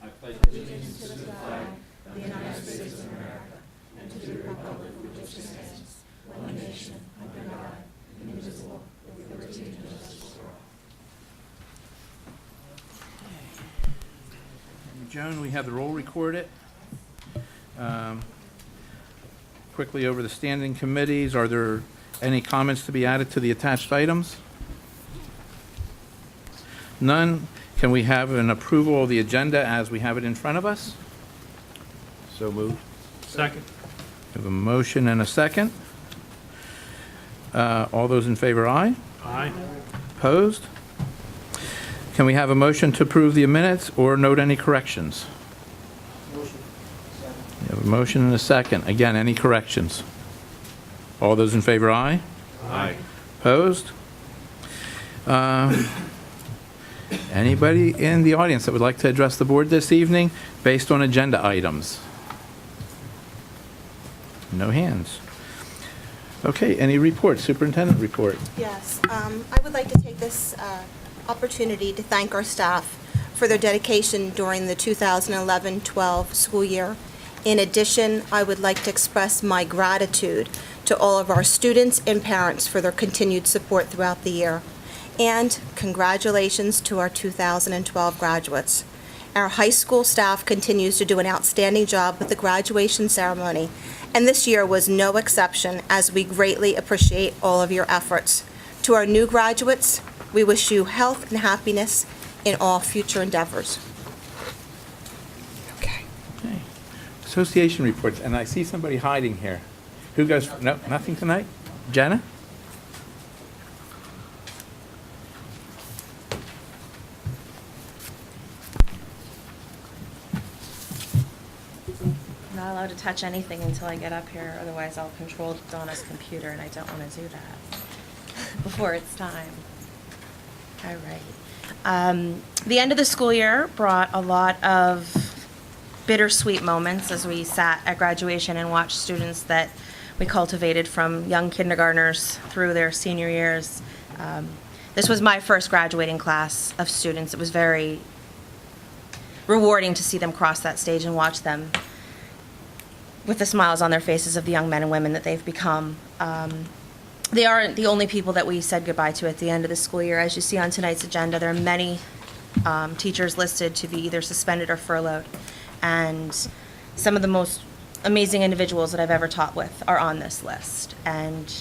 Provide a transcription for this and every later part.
I pledge allegiance to the flag of the United States of America and to the republic for which it stands, one nation, under God, indivisible, with liberty and justice for all. Joan, we have the roll recorded. Quickly over the standing committees, are there any comments to be added to the attached items? None. Can we have an approval of the agenda as we have it in front of us? So moved. Second. We have a motion and a second. All those in favor, aye. Aye. Opposed? Can we have a motion to approve the minutes or note any corrections? Motion. We have a motion and a second. Again, any corrections? All those in favor, aye. Aye. Opposed? Anybody in the audience that would like to address the board this evening based on agenda items? No hands. Okay, any reports? Superintendent report. Yes, I would like to take this opportunity to thank our staff for their dedication during the 2011-12 school year. In addition, I would like to express my gratitude to all of our students and parents for their continued support throughout the year. And congratulations to our 2012 graduates. Our high school staff continues to do an outstanding job with the graduation ceremony, and this year was no exception, as we greatly appreciate all of your efforts. To our new graduates, we wish you health and happiness in all future endeavors. Okay. Okay. Association reports, and I see somebody hiding here. Who goes? No, nothing tonight? Jenna? I'm not allowed to touch anything until I get up here, otherwise I'll control Donna's computer, and I don't want to do that before it's time. All right. The end of the school year brought a lot of bittersweet moments as we sat at graduation and watched students that we cultivated from young kindergartners through their senior years. This was my first graduating class of students. It was very rewarding to see them cross that stage and watch them with the smiles on their faces of the young men and women that they've become. They aren't the only people that we said goodbye to at the end of the school year. As you see on tonight's agenda, there are many teachers listed to be either suspended or furloughed. And some of the most amazing individuals that I've ever taught with are on this list. And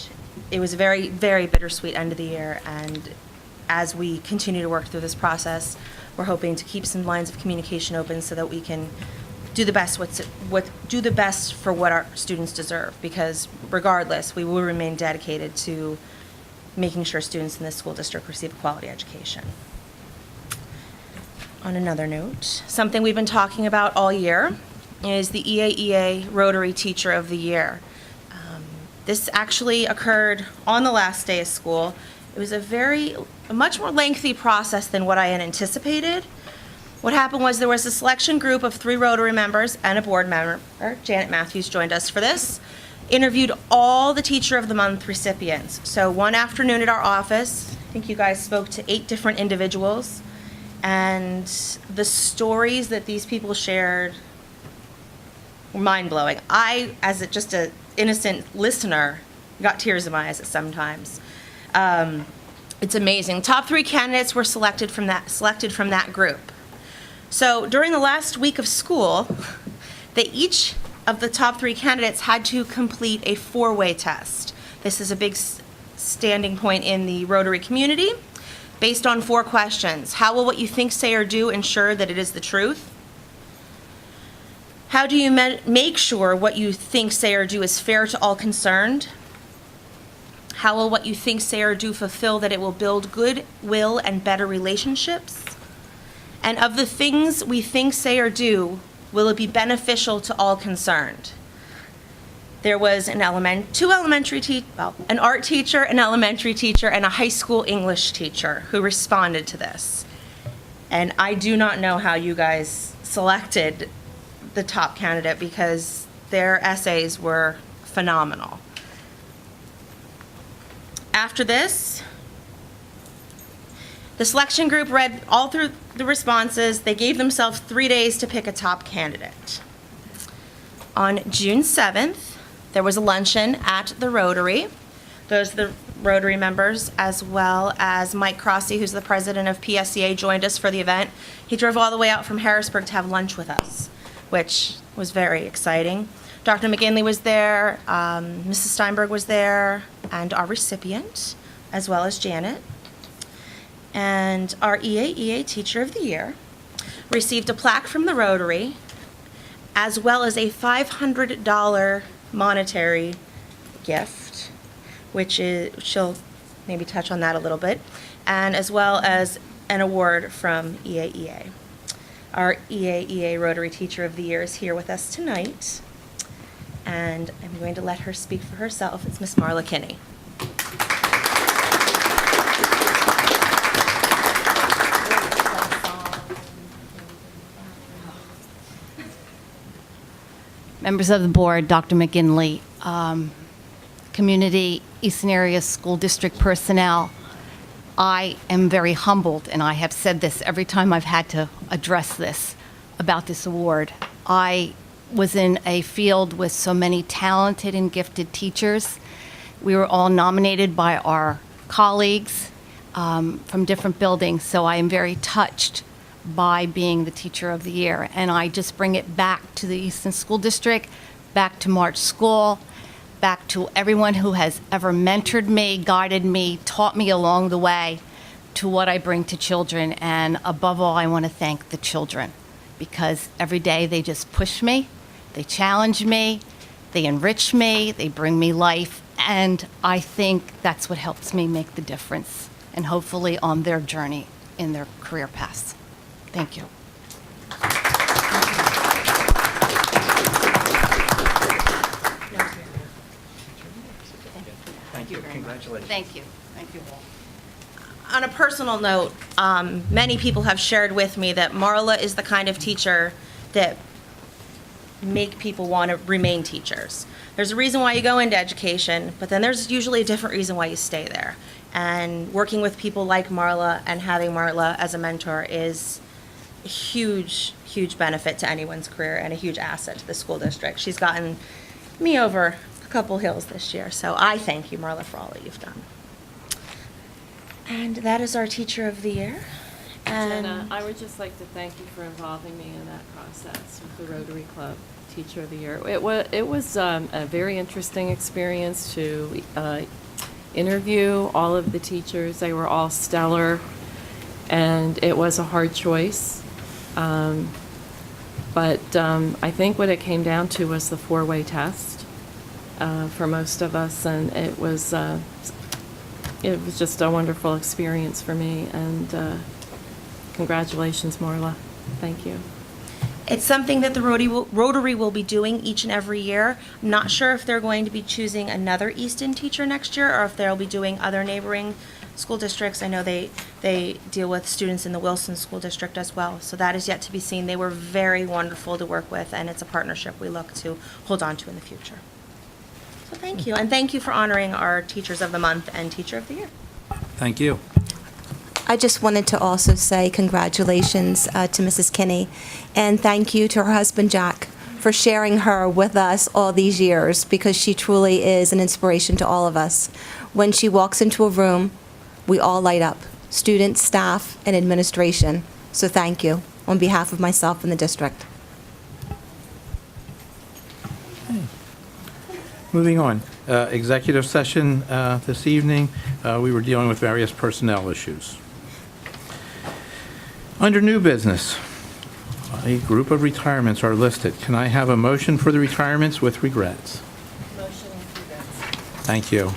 it was a very, very bittersweet end of the year. And as we continue to work through this process, we're hoping to keep some lines of communication open so that we can do the best for what our students deserve, because regardless, we will remain dedicated to making sure students in this school district receive a quality education. On another note, something we've been talking about all year is the EAEA Rotary Teacher of the Year. This actually occurred on the last day of school. It was a much more lengthy process than what I had anticipated. What happened was there was a selection group of 3 Rotary members and a board member. Janet Matthews joined us for this. Interviewed all the Teacher of the Month recipients. So one afternoon at our office, I think you guys spoke to 8 different individuals, and the stories that these people shared were mind-blowing. I, as just an innocent listener, got tears in my eyes at sometimes. It's amazing. Top 3 candidates were selected from that group. So during the last week of school, each of the top 3 candidates had to complete a 4-way test. This is a big standing point in the Rotary community, based on 4 questions. How will what you think, say, or do ensure that it is the truth? How do you make sure what you think, say, or do is fair to all concerned? How will what you think, say, or do fulfill that it will build goodwill and better relationships? And of the things we think, say, or do, will it be beneficial to all concerned? There was an art teacher, an elementary teacher, and a high school English teacher who responded to this. And I do not know how you guys selected the top candidate, because their essays were phenomenal. After this, The selection group read all through the responses. They gave themselves 3 days to pick a top candidate. On June 7th, there was a luncheon at the Rotary. Those are the Rotary members, as well as Mike Crossy, who's the president of PSCA, joined us for the event. He drove all the way out from Harrisburg to have lunch with us, which was very exciting. Dr. McGinley was there, Mrs. Steinberg was there, and our recipient, as well as Janet. And our EAEA Teacher of the Year received a plaque from the Rotary, as well as a $500 monetary gift, which is, she'll maybe touch on that a little bit, and as well as an award from EAEA. Our EAEA Rotary Teacher of the Year is here with us tonight, and I'm going to let her speak for herself. It's Miss Marla Kinney. Members of the board, Dr. McGinley, community, Eastern Area School District personnel, I am very humbled, and I have said this every time I've had to address this about this award. I was in a field with so many talented and gifted teachers. We were all nominated by our colleagues from different buildings, so I am very touched by being the Teacher of the Year. And I just bring it back to the Easton School District, back to March School, back to everyone who has ever mentored me, guided me, taught me along the way to what I bring to children. And above all, I want to thank the children, because every day they just push me, they challenge me, they enrich me, they bring me life. And I think that's what helps me make the difference, and hopefully on their journey in their career paths. Thank you. Thank you. Congratulations. Thank you. Thank you all. On a personal note, many people have shared with me that Marla is the kind of teacher that make people want to remain teachers. There's a reason why you go into education, but then there's usually a different reason why you stay there. And working with people like Marla and having Marla as a mentor is a huge, huge benefit to anyone's career and a huge asset to the school district. She's gotten me over a couple hills this year, so I thank you, Marla, for all that you've done. And that is our Teacher of the Year. And Jenna, I would just like to thank you for involving me in that process with the Rotary Club Teacher of the Year. It was a very interesting experience to interview all of the teachers. They were all stellar, and it was a hard choice. But I think what it came down to was the four-way test for most of us, and it was just a wonderful experience for me. And congratulations, Marla. Thank you. it's something that the Rotary will be doing each and every year. I'm not sure if they're going to be choosing another Easton teacher next year or if they'll be doing other neighboring school districts. I know they deal with students in the Wilson School District as well, so that is yet to be seen. They were very wonderful to work with, and it's a partnership we look to hold on to in the future. So thank you, and thank you for honoring our Teachers of the Month and Teacher of the Year. Thank you. I just wanted to also say congratulations to Mrs. Kinney, and thank you to her husband, Jack, for sharing her with us all these years, because she truly is an inspiration to all of us. When she walks into a room, we all light up, students, staff, and administration. So thank you on behalf of myself and the district. Moving on, executive session this evening, we were dealing with various personnel issues. Under new business, a group of retirements are listed. Can I have a motion for the retirements with regrets? Motion with regrets. Thank you.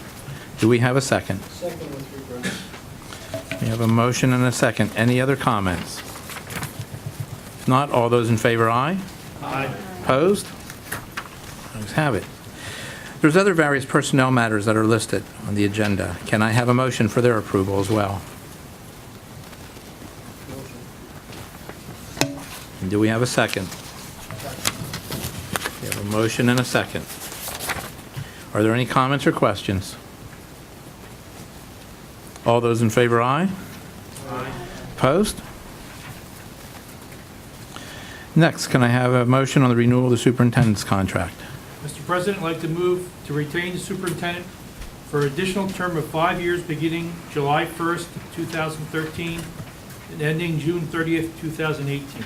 Do we have a second? Second with regrets. We have a motion and a second. Any other comments? If not, all those in favor, aye? Aye. Opposed? Ayes have it. There's other various personnel matters that are listed on the agenda. Can I have a motion for their approval as well? And do we have a second? We have a motion and a second. Are there any comments or questions? All those in favor, aye? Aye. Opposed? Next, can I have a motion on the renewal of the superintendent's contract? Mr. President, I'd like to move to retain the superintendent for an additional term of 5 years beginning July 1st, 2013, and ending June 30th, 2018.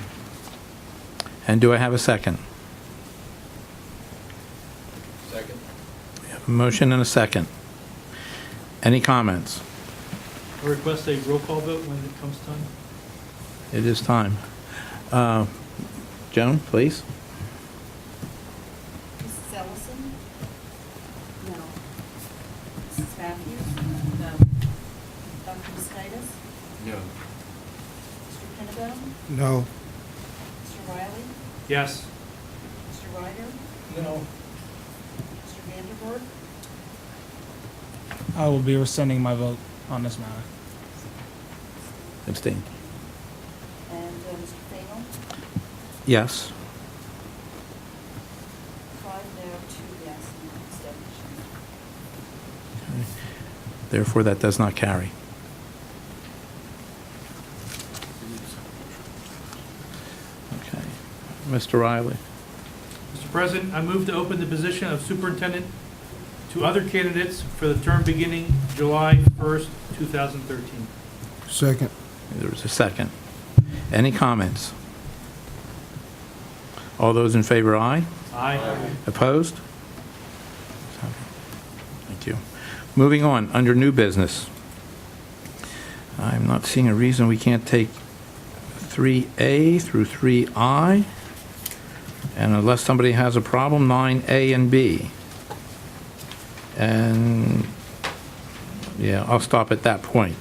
And do I have a second? Second. We have a motion and a second. Any comments? I request a roll call vote when it comes time. It is time. Joan, please. Mrs. Ellison? No. Mrs. Matthews? No. Dr. Mosquitis? No. Mr. Pinnabone? No. Mr. Riley? Yes. Mr. Ryder? No. Mr. Vanderborg? I will be rescinding my vote on this matter. Abstain. And Mr. Fatal? Yes. 5 no, 2 yes, and 1 abstention. Therefore, that does not carry. Okay. Mr. Riley. Mr. President, I move to open the position of superintendent to other candidates for the term beginning July 1st, 2013. Second. There was a second. Any comments? All those in favor, aye. Aye. Opposed? Thank you. Moving on, under new business. I'm not seeing a reason we can't take 3A through 3I, and unless somebody has a problem, 9A and B. And, yeah, I'll stop at that point.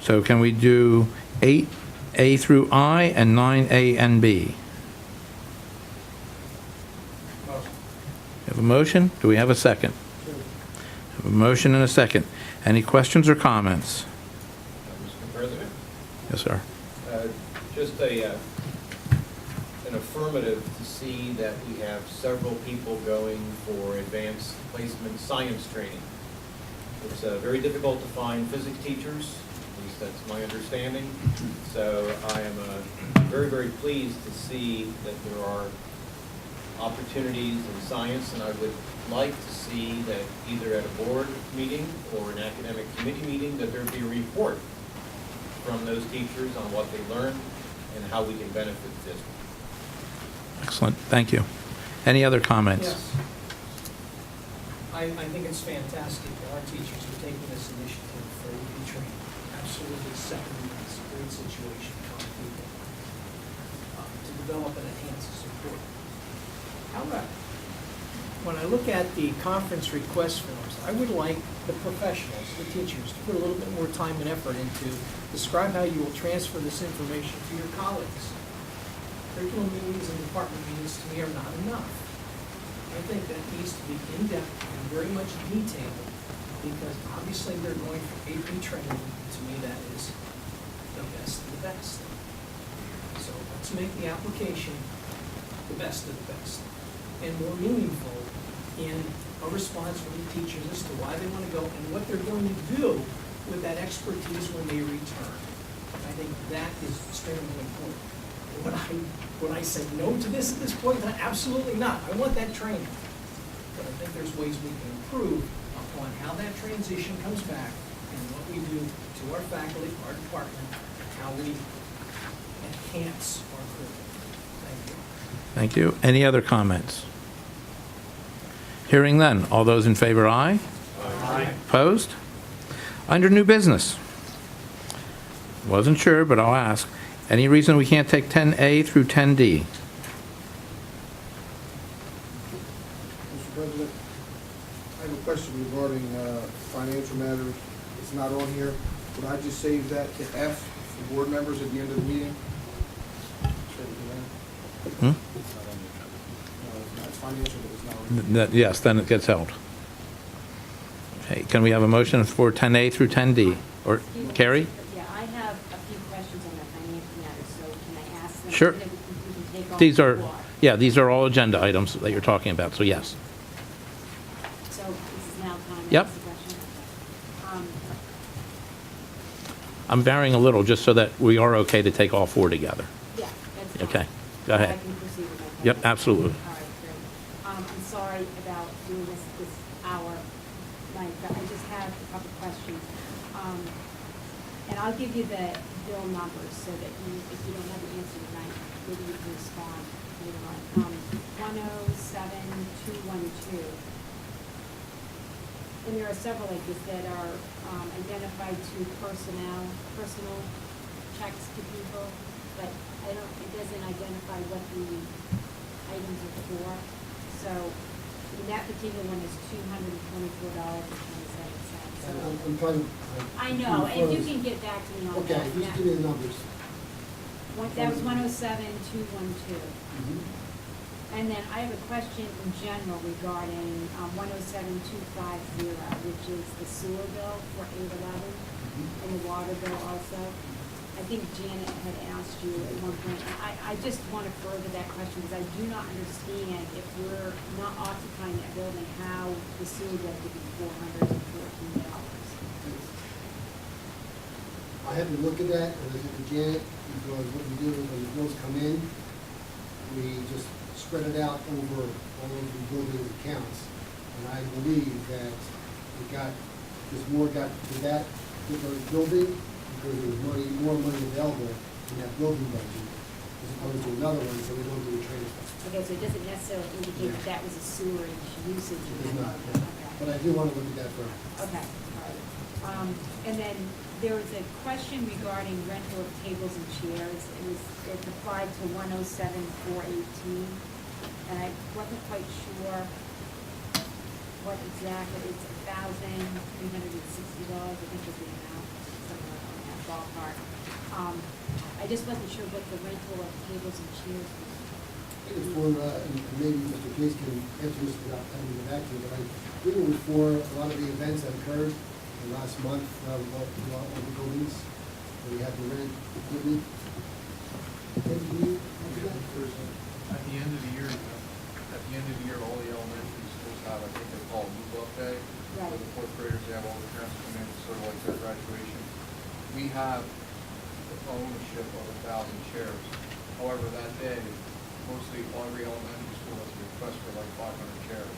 So can we do 8A through I and 9A and B? Have a motion? Do we have a second? Have a motion and a second. Any questions or comments? Mr. President, Yes, sir. just an affirmative to see that we have several people going for advanced placement science training. It's very difficult to find physics teachers, at least that's my understanding. So I am very, very pleased to see that there are opportunities in science, and I would like to see that either at a board meeting or an academic committee meeting, that there be a report from those teachers on what they learned and how we can benefit the district. Excellent. Thank you. Any other comments? Yes. I think it's fantastic that our teachers are taking this initiative for AP training. Absolutely second, it's a great situation for our people to develop and enhance the support. However, when I look at the conference request forms, I would like the professionals, the teachers, to put a little bit more time and effort into describe how you will transfer this information to your colleagues. Curriculum meetings and department meetings to me are not enough. I think that needs to be in-depth and very much detailed, because obviously they're going for AP training. To me, that is the best of the best. So let's make the application the best of the best and more meaningful in a response from the teachers as to why they want to go and what they're going to do with that expertise when they return. I think that is extremely important. Would I say no to this at this point? Absolutely not. I want that training. But I think there's ways we can improve upon how that transition comes back and what we do to our faculty, our department, how we enhance our curriculum. Thank you. Thank you. Any other comments? Hearing none. All those in favor, aye. Aye. Opposed? Under new business. Wasn't sure, but I'll ask. Any reason we can't take 10A through 10D? Mr. President, I have a question regarding financial matters. It's not on here. Would I just save that to F for board members at the end of the meeting? Hmm? No, it's financial, but it's not on here. Yes, then it gets held. Okay, can we have a motion for 10A through 10D? Or, Carrie? Yeah, I have a few questions on the financial matters, so can I ask them? Sure. We can take off These are, before. yeah, these are all agenda items that you're talking about, so yes. So this is now time to Yep. ask the question? I'm varying a little just so that we are okay to take all four together. Yeah, that's fine. Okay, go ahead. I can proceed with my question. Yep, absolutely. All right, great. I'm sorry about doing this hour, Mike, but I just have a couple questions. And I'll give you the bill numbers so that you, if you don't have the answer tonight, maybe you can respond later on. 107212. And there are several like this that are identified to personal checks to people, but it doesn't identify what the items are for. So, in that particular one is $224.27. So, I'm trying to. I know, and you can get back to me on that. Okay, just give me the numbers. That was 107212. Mhm. And then I have a question in general regarding 107250, which is the sewer bill for 811, and the water bill also. I think Janet had asked you at one point, and I just want to further that question because I do not understand if we're not occupying that building, how the sewer bill could be $414. I had to look at that, and I said to Janet, because what we do is when the bills come in, we just spread it out over all of the building accounts. And I believe that there's more got to that particular building because there was more money available in that building budget as opposed to another one, so we don't do a transfer. Okay, so it doesn't necessarily indicate that that was a sewerage usage. It does not, Okay. but I do want to look at that first. Okay, all right. And then there was a question regarding rental of tables and chairs. It applied to 107,418, and I wasn't quite sure what exactly, it's $1,360, I think is the amount, somewhere on that ballpark. I just wasn't sure what the rental of tables and chairs was. I think it's for, and maybe Mr. Case can answer this without having to go back to you, but I think it was for a lot of the events that occurred in the last month, all the buildings, where we had to rent equipment. At the end of the year, all the elementary schools have, I think they call it move up day. Right. For the fourth graders, they have all the parents come in, sort of like their graduation. We have the ownership of 1,000 chairs. However, that day, mostly every elementary school has a request for like 500 chairs.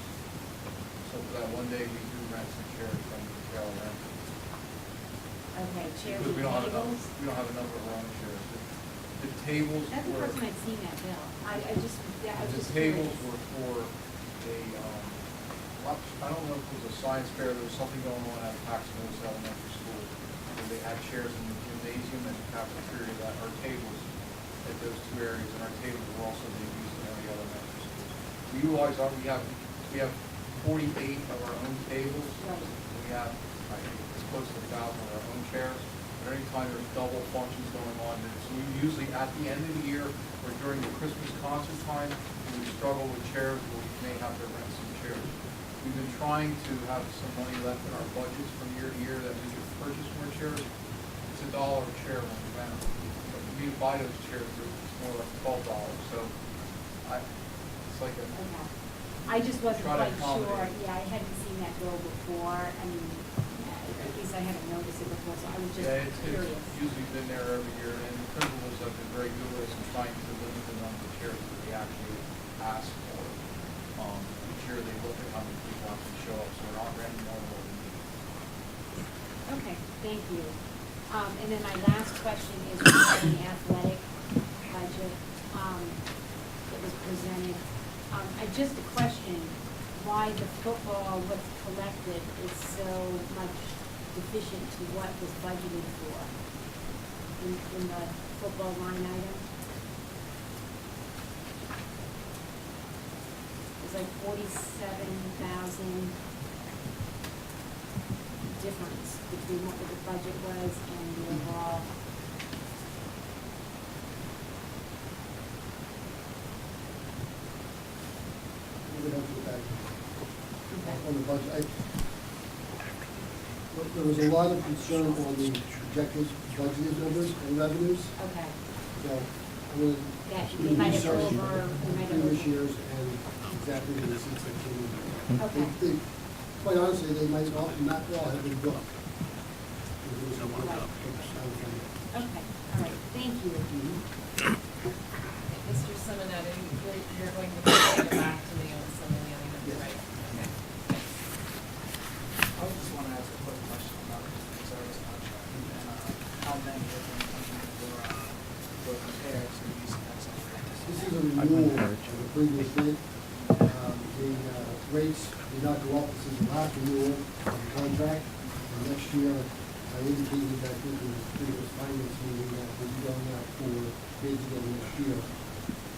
So for that one day, we do rent some chairs from the trail rent. Okay, chairs Because and we don't have enough, tables? we don't have enough of our own chairs. The tables That's the were. first time I've seen that bill. I was The just tables curious. were for I don't know if it was a science fair, there was something going on at Pax Mills Elementary School, where they had chairs in the gymnasium and the cafeteria that are tables at those two areas, and our tables were also being used in all the elementary schools. We utilize we have 48 of our own tables. Right. We have, I think it's close to 1,000 of our own chairs. But anytime there's double functions going on, so we usually at the end of the year or during the Christmas concert time, when we struggle with chairs, we may have to rent some chairs. We've been trying to have some money left in our budgets from year to year that we could purchase more chairs. It's $1 a chair when we rent them. But for me to buy those chairs, it's more like $12. So it's like a. Okay. I just wasn't Try to quite sure. accommodate. Yeah, I hadn't seen that bill before. I mean, at least I haven't noticed it before, so I was just Yeah, it's curious. usually been there every year, and the principals have been very good with us in trying to limit the number of chairs that they actually ask for. Each year they look at how many people actually show up, so we're not renting more than what we need. Okay, thank you. And then my last question is regarding the athletic budget that was presented. I just a question why the football, what's collected, is so much deficient to what was budgeted for in the football line item. It's like 47,000 difference between what the budget was and the overall. We would have to go back on the budget. There was a lot of concern on the projected budgeted numbers and revenues, Okay. so I'm going That to we might have research previous over. years and exactly the receipts that came in. Okay. Quite honestly, they might not all have been booked. Okay, all right, thank you. Mr. Simonetti, you're going to get back to me on some of the items, Yes. right? Okay. I just want to ask a quick question about the service contract and how many of them were compared to these next items. This is a renewal of the previous bid. The rates did not go up, this is the last renewal of the contract. And next year, I indicated that I think in the previous finance meeting that we'll be going out for bids again next year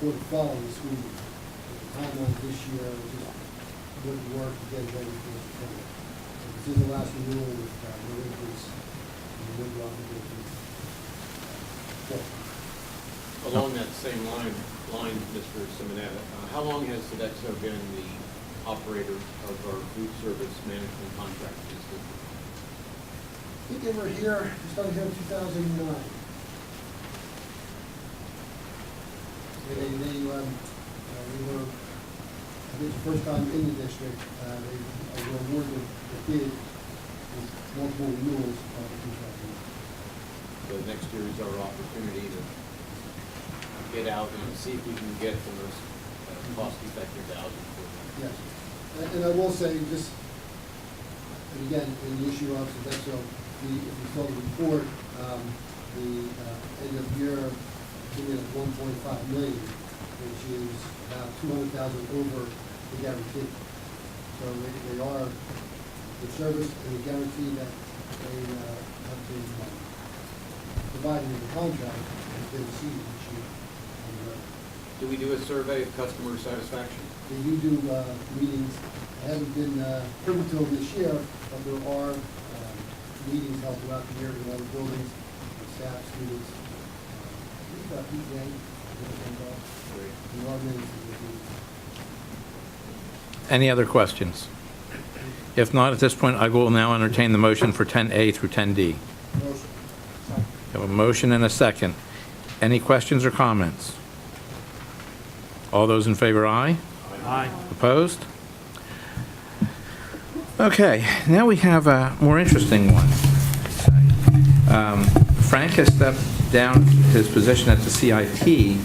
for the following school year. But the timeline this year is just wouldn't work to get ready for September. So this is the last renewal with no increase, and no drop in increase. Along that same line, Mr. Simonetta, how long has Sodexo been the operator of our food service management contract system? I think they were here, they started here in 2009. They were, I think the first time in the district, they were awarded the bid with multiple renewals of the contract. So next year is our opportunity to get out and see if we can get the most cost-effective housing for them. Yes, and I will say, just, and again, in the issue of Sodexo, if you saw the report, the end of year came in at 1.5 million, which is about 200,000 over the guarantee. So they are, the service and the guarantee that they have been providing in the contract has been received each year. And, Do we do a survey of customer satisfaction? they do meetings. I haven't been privy to them this year, but there are meetings held throughout the year in other buildings, with staff, students. We've got PTA, and our meetings. Any other questions? If not, at this point, I will now entertain the motion for 10A through 10D. Motion. We have a motion and a second. Any questions or comments? All those in favor, aye? Aye. Opposed? Okay, now we have a more interesting one. Frank has stepped down his position at the CIT,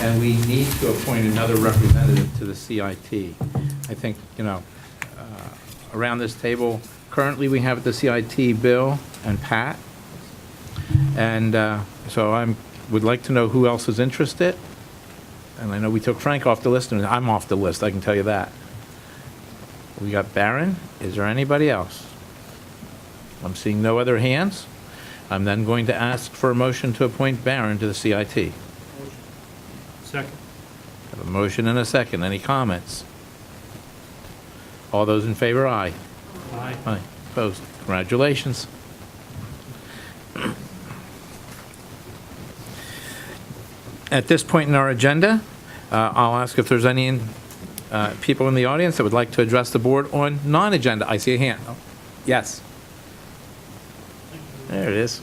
and we need to appoint another representative to the CIT. I think, around this table, currently we have at the CIT Bill and Pat, and so I would like to know who else is interested. And I know we took Frank off the list, and I'm off the list, I can tell you that. We got Barron. Is there anybody else? I'm seeing no other hands. I'm then going to ask for a motion to appoint Barron to the CIT. Second. I have a motion and a second. Any comments? All those in favor, aye. Aye. Aye. Opposed? Congratulations. At this point in our agenda, I'll ask if there's any people in the audience that would like to address the board on non-agenda. I see a hand. Oh, yes. There it is.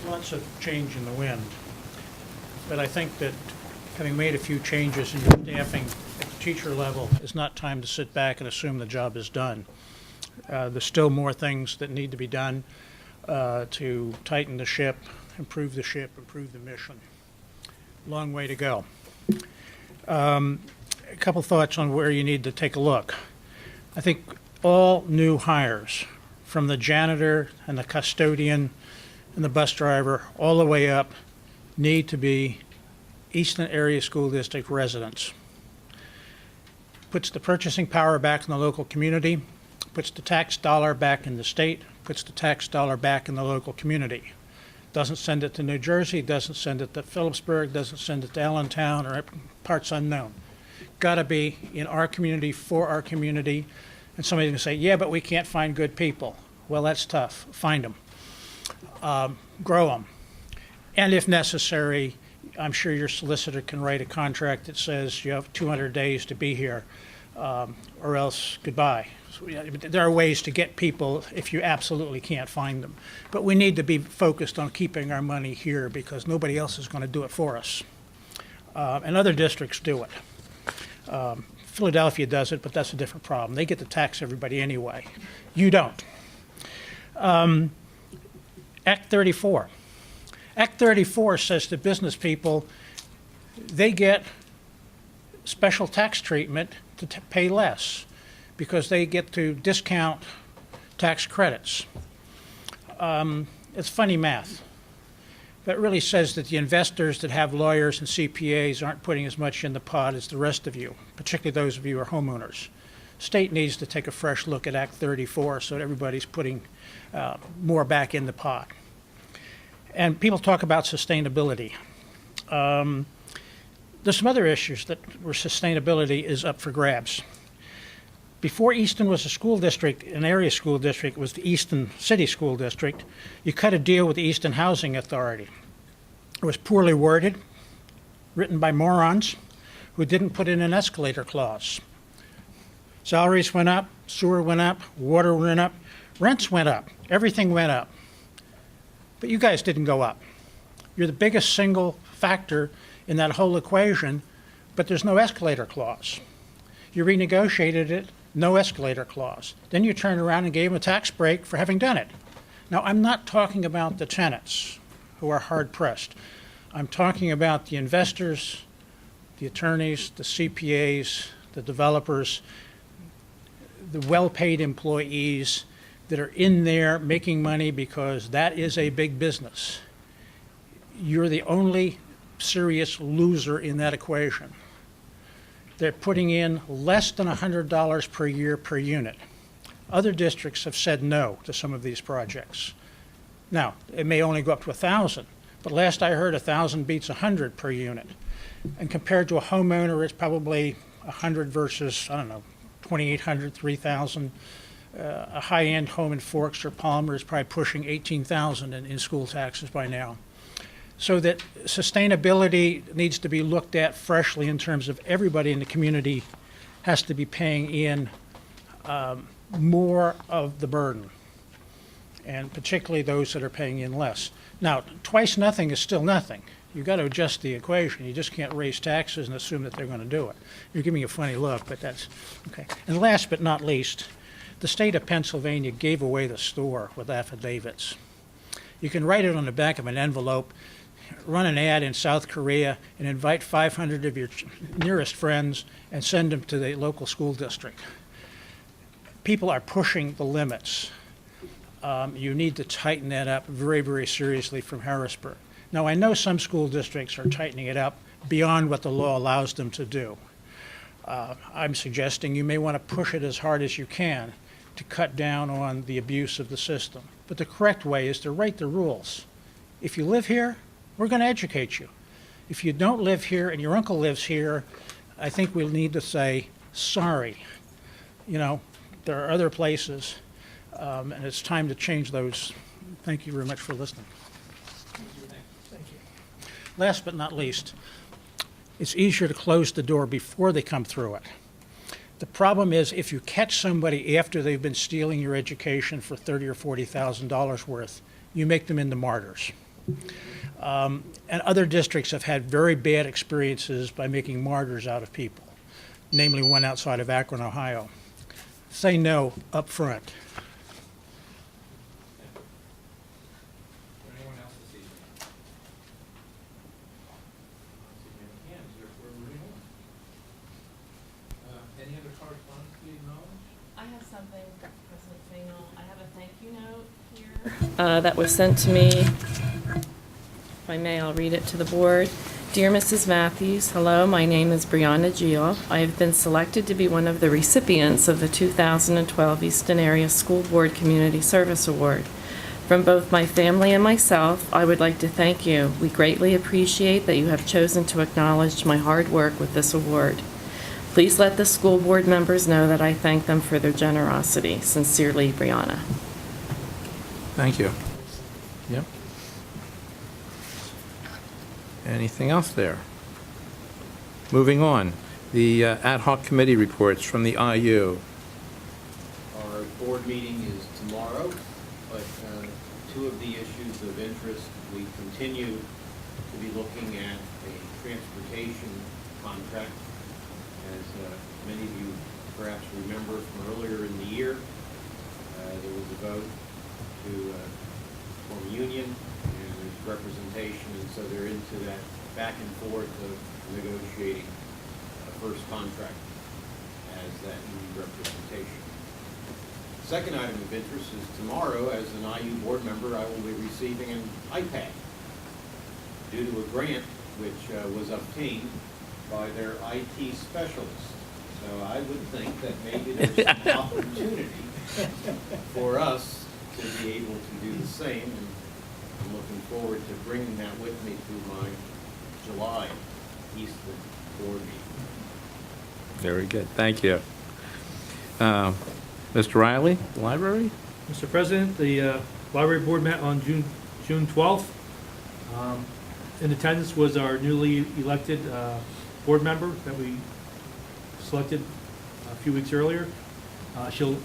Lots of change in the wind, but I think that having made a few changes in your staffing at the teacher level, it's not time to sit back and assume the job is done. There's still more things that need to be done to tighten the ship, improve the mission. Long way to go. A couple thoughts on where you need to take a look. I think all new hires, from the janitor and the custodian and the bus driver, all the way up, need to be Eastern Area School District residents. Puts the purchasing power back in the local community, puts the tax dollar back in the state, puts the tax dollar back in the local community. Doesn't send it to New Jersey, doesn't send it to Phillipsburg, doesn't send it to Allentown or parts unknown. Got to be in our community, for our community. And somebody's going to say, yeah, but we can't find good people. Well, that's tough. Find them. Grow them. And if necessary, I'm sure your solicitor can write a contract that says you have 200 days to be here, or else goodbye. So, there are ways to get people if you absolutely can't find them. But we need to be focused on keeping our money here because nobody else is going to do it for us. And other districts do it. Philadelphia does it, but that's a different problem. They get to tax everybody anyway. You don't. Act 34. Act 34 says to business people, they get special tax treatment to pay less because they get to discount tax credits. It's funny math. But it really says that the investors that have lawyers and CPAs aren't putting as much in the pot as the rest of you, particularly those of you who are homeowners. State needs to take a fresh look at Act 34 so that everybody's putting more back in the pot. And people talk about sustainability. There's some other issues where sustainability is up for grabs. Before Easton was a school district, an area school district, was the Easton City School District, you cut a deal with the Easton Housing Authority. It was poorly worded, written by morons who didn't put in an escalator clause. Salaries went up, sewer went up, water went up, rents went up, everything went up. But you guys didn't go up. You're the biggest single factor in that whole equation, but there's no escalator clause. You renegotiated it, no escalator clause. Then you turned around and gave them a tax break for having done it. Now, I'm not talking about the tenants who are hard-pressed. I'm talking about the investors, the attorneys, the CPAs, the developers, the well-paid employees that are in there making money because that is a big business. You're the only serious loser in that equation. They're putting in less than $100 per year per unit. Other districts have said no to some of these projects. Now, it may only go up to 1,000, but last I heard 1,000 beats 100 per unit. And compared to a homeowner, it's probably 100 versus, I don't know, 2,800, 3,000. A high-end home in Forks or Palmer is probably pushing 18,000 in school taxes by now. So that sustainability needs to be looked at freshly in terms of everybody in the community has to be paying in more of the burden, and particularly those that are paying in less. Now, twice nothing is still nothing. You've got to adjust the equation. You just can't raise taxes and assume that they're going to do it. You're giving me a funny look, but that's okay. And last but not least, the state of Pennsylvania gave away the store with affidavits. You can write it on the back of an envelope, run an ad in South Korea, and invite 500 of your nearest friends and send them to the local school district. People are pushing the limits. You need to tighten that up very, very seriously from Harrisburg. Now, I know some school districts are tightening it up beyond what the law allows them to do. I'm suggesting you may want to push it as hard as you can to cut down on the abuse of the system. But the correct way is to write the rules. If you live here, we're going to educate you. If you don't live here and your uncle lives here, I think we'll need to say, sorry. You know, there are other places, and it's time to change those. Thank you very much for listening. Thank you. Last but not least, it's easier to close the door before they come through it. The problem is if you catch somebody after they've been stealing your education for $30,000 or $40,000 worth, you make them into martyrs. And other districts have had very bad experiences by making martyrs out of people, namely one outside of Akron, Ohio. Say no up front. Anyone else this evening? We're moving on. Any other correspondence to be acknowledged? I have something, President Fainall. I have a thank you note here that was sent to me. If I may, I'll read it to the board. Dear Mrs. Matthews, hello, my name is Brianna Gio. I have been selected to be one of the recipients of the 2012 Easton Area School Board Community Service Award. From both my family and myself, I would like to thank you. We greatly appreciate that you have chosen to acknowledge my hard work with this award. Please let the school board members know that I thank them for their generosity. Sincerely, Brianna. Thank you. Yep. Anything else there? Moving on, the ad hoc committee reports from the IU. Our board meeting is tomorrow, but two of the issues of interest, we continue to be looking at a transportation contract As many of you perhaps remember from earlier in the year, there was a vote to form a union, and there's representation, and so they're into that back and forth of negotiating a first contract as that union representation. Second item of interest is tomorrow, as an IU board member, I will be receiving an iPad due to a grant which was obtained by their IT specialist. So I would think that maybe there's an opportunity for us to be able to do the same, and I'm looking forward to bringing that with me to my July Eastern board meeting. Very good, thank you. Mr. Riley, library? Mr. President, the library board met on June 12th. In attendance was our newly elected board member that we selected a few weeks earlier. She'll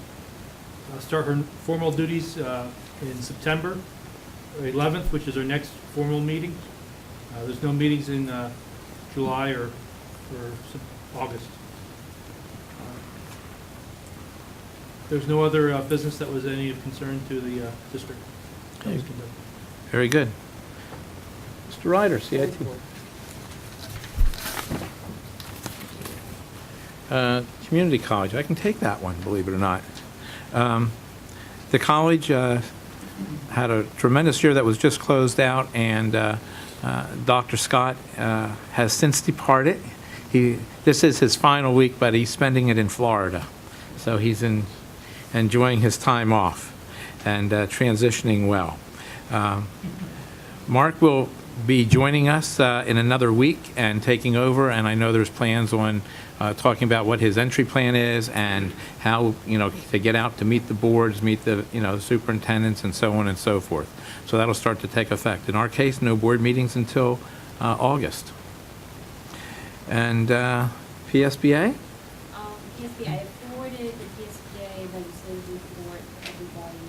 start her formal duties in September 11th, which is our next formal meeting. There's no meetings in July or August. There's no other business that was any concern to the district. Okay. Very good. Mr. Ryder, CIT. Community college, I can take that one, believe it or not. The college had a tremendous year that was just closed out, and Dr. Scott has since departed. This is his final week, but he's spending it in Florida. So he's enjoying his time off and transitioning well. Mark will be joining us in another week and taking over, and I know there's plans on talking about what his entry plan is and how, to get out to meet the boards, meet the, superintendents and so on and so forth. So that'll start to take effect. In our case, no board meetings until August. And PSBA? PSBA, I forwarded the PSBA legislative report to everybody,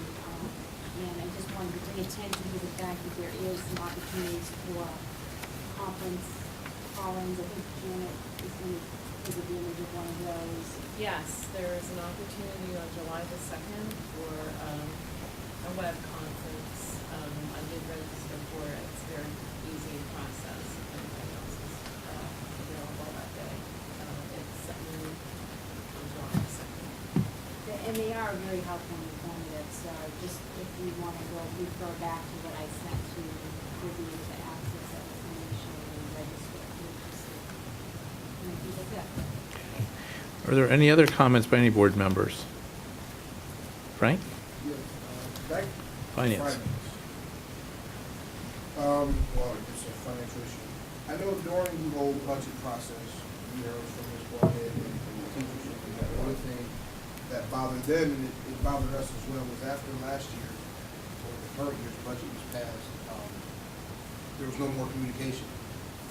and I just wanted to bring attention to the fact that there is some opportunities for conference call-ins. I think Janet is going to give the image of one of those. Yes, there is an opportunity on July the 2nd for a web conference. I did register for it. It's a very easy process. If anybody else is available that day. It's on July the 2nd. And they are very helpful and informative, so just if we want to go refer back to what I sent to you, we'll be able to access that information and register if you're interested. And I think that's it. Are there any other comments by any board members? Frank? Back Finance. Well, it's a financial issue. I know during the whole budget process, you heard from Ms. Whitehead and the teachers, and that one thing that bothered them, and it bothered us as well, was after last year, or the current year's budget was passed, there was no more communication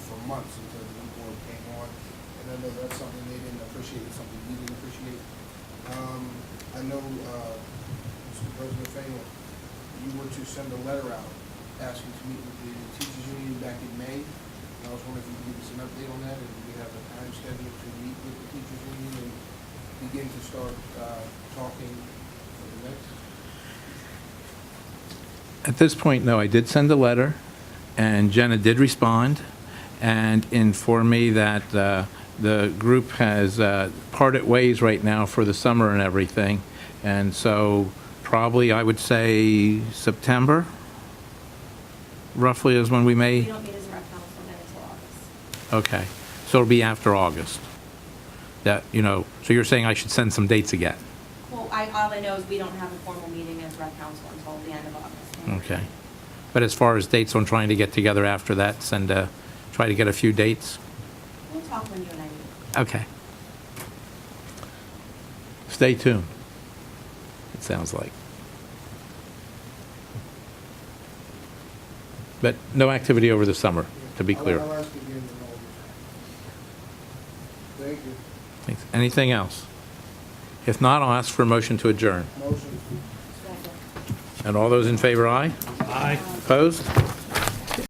for months until the new board came on. And I know that's something they didn't appreciate, it's something we didn't appreciate. I know, Mr. President Fainall, you were to send a letter out asking to meet with the teachers union back in May. And I was wondering if you could give us an update on that, and do we have a time schedule to meet with the teachers union and begin to start talking for the next? At this point, no, I did send a letter, and Jenna did respond and inform me that the group has parted ways right now for the summer and everything. And so probably, I would say, September, roughly, is when we may. We don't meet as a rep council then until August. Okay, so it'll be after August. That, so you're saying I should send some dates again? Well, all I know is we don't have a formal meeting as rep council until the end of August. Okay. But as far as dates on trying to get together after that, try to get a few dates? We'll talk when you and I meet. Okay. Stay tuned, it sounds like. But no activity over the summer, to be clear. I'll ask again in August. Thank you. Thanks. Anything else? If not, I'll ask for a motion to adjourn. Motion. Second. And all those in favor, aye? Aye. Opposed?